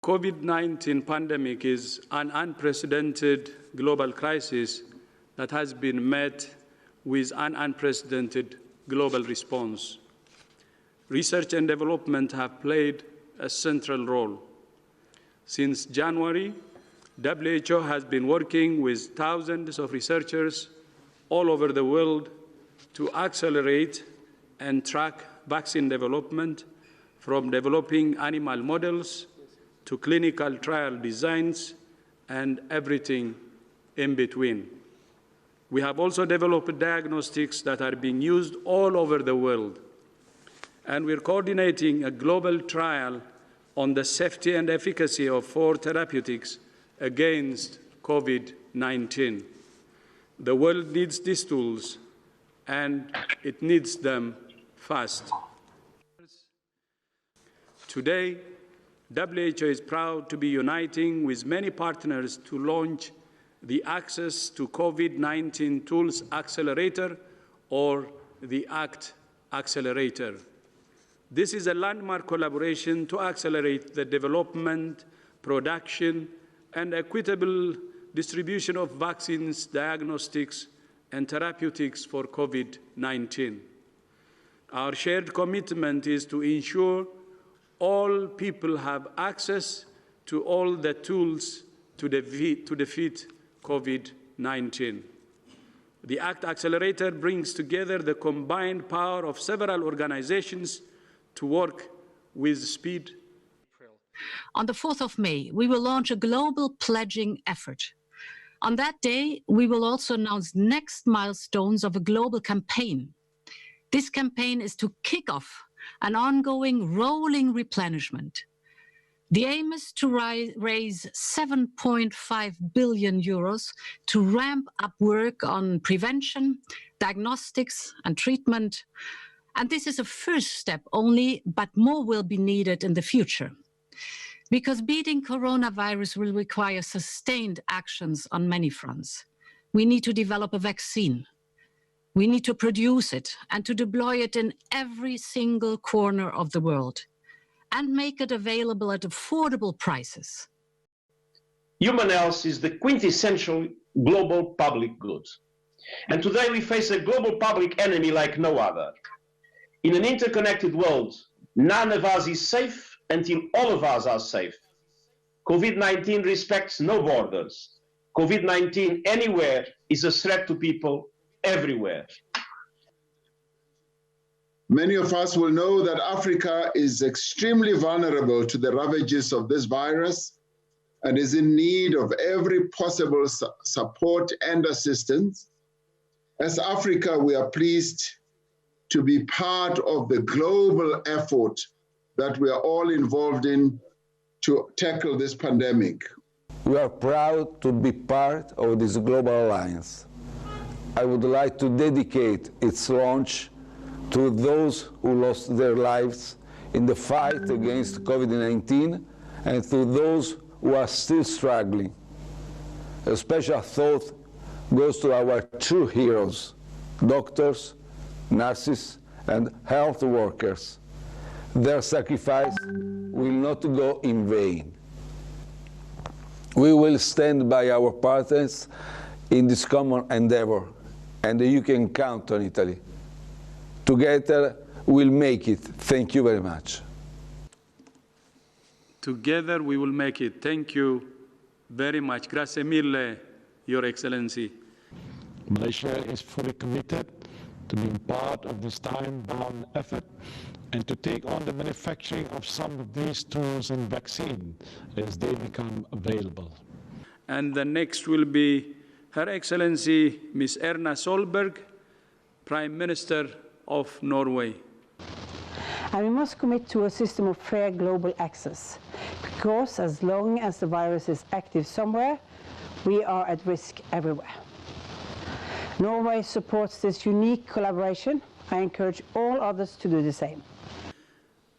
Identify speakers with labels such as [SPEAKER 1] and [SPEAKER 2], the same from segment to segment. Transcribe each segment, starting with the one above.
[SPEAKER 1] COVID-19 pandemic is an unprecedented global crisis that has been met with an unprecedented global response. Research and development have played a central role. Since January, WHO has been working with thousands of researchers all over the world to accelerate and track vaccine development, from developing animal models to clinical trial designs and everything in between. We have also developed diagnostics that are being used all over the world. And we're coordinating a global trial on the safety and efficacy of 4 therapeutics against COVID-19. The world needs these tools, and it needs them fast. Today, WHO is proud to be uniting with many partners to launch the Access to COVID-19 Tools Accelerator, or the ACT Accelerator. This is a landmark collaboration to accelerate the development, production, and equitable distribution of vaccines, diagnostics, and therapeutics for COVID-19. Our shared commitment is to ensure all people have access to all the tools to defeat COVID-19. The ACT Accelerator brings together the combined power of several organizations to work with speed.
[SPEAKER 2] On the 4th of May, we will launch a global pledging effort. On that day, we will also announce next milestones of a global campaign. This campaign is to kick off an ongoing rolling replenishment. The aim is to raise 7.5 billion euros to ramp up work on prevention, diagnostics, and treatment. And this is a first step only, but more will be needed in the future. Because beating coronavirus will require sustained actions on many fronts. We need to develop a vaccine. We need to produce it and to deploy it in every single corner of the world and make it available at affordable prices.
[SPEAKER 3] Human health is the quintessential global public good. And today we face a global public enemy like no other. In an interconnected world, none of us is safe until all of us are safe. COVID-19 respects no borders. COVID-19 anywhere is a threat to people everywhere.
[SPEAKER 4] Many of us will know that Africa is extremely vulnerable to the ravages of this virus and is in need of every possible support and assistance. As Africa, we are pleased to be part of the global effort that we are all involved in to tackle this pandemic.
[SPEAKER 5] We are proud to be part of this global alliance. I would like to dedicate its launch to those who lost their lives in the fight against COVID-19 and to those who are still struggling. A special thought goes to our true heroes, doctors, nurses, and health workers. Their sacrifice will not go in vain. We will stand by our partners in this common endeavor, and you can count on Italy. Together, we'll make it. Thank you very much.
[SPEAKER 1] Together, we will make it. Thank you very much. Grazie mille, Your Excellency.
[SPEAKER 6] Malaysia is fully committed to being part of this time-bound effort and to take on the manufacturing of some of these tools and vaccines as they become available.
[SPEAKER 1] And the next will be Her Excellency Ms. Erna Solberg, Prime Minister of Norway.
[SPEAKER 7] And we must commit to a system of fair global access, because as long as the virus is active somewhere, we are at risk everywhere. Norway supports this unique collaboration. I encourage all others to do the same.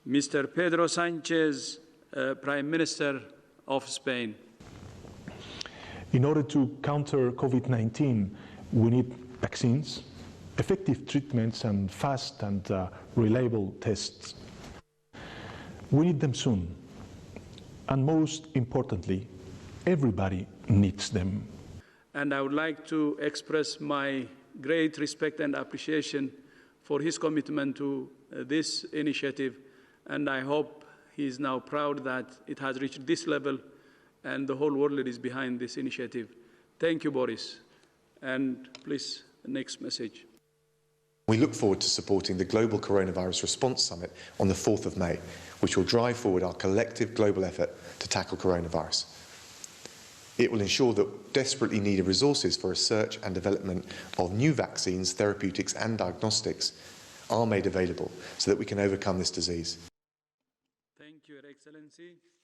[SPEAKER 1] Mr. Pedro Sanchez, Prime Minister of Spain.
[SPEAKER 8] In order to counter COVID-19, we need vaccines, effective treatments, and fast and reliable tests. We need them soon. and most importantly, everybody needs them.
[SPEAKER 1] And I would like to express my great respect and appreciation for his commitment to this initiative, and I hope he is now proud that it has reached this level and the whole world is behind this initiative. Thank you, Boris. And please, the next message.
[SPEAKER 9] We look forward to supporting the Global Coronavirus Response Summit on the 4th of May, which will drive forward our collective global effort to tackle coronavirus. It will ensure that desperately needed resources for research and development of new vaccines, therapeutics and diagnostics are made available so that we can overcome this disease.
[SPEAKER 1] Thank you, Your Excellency.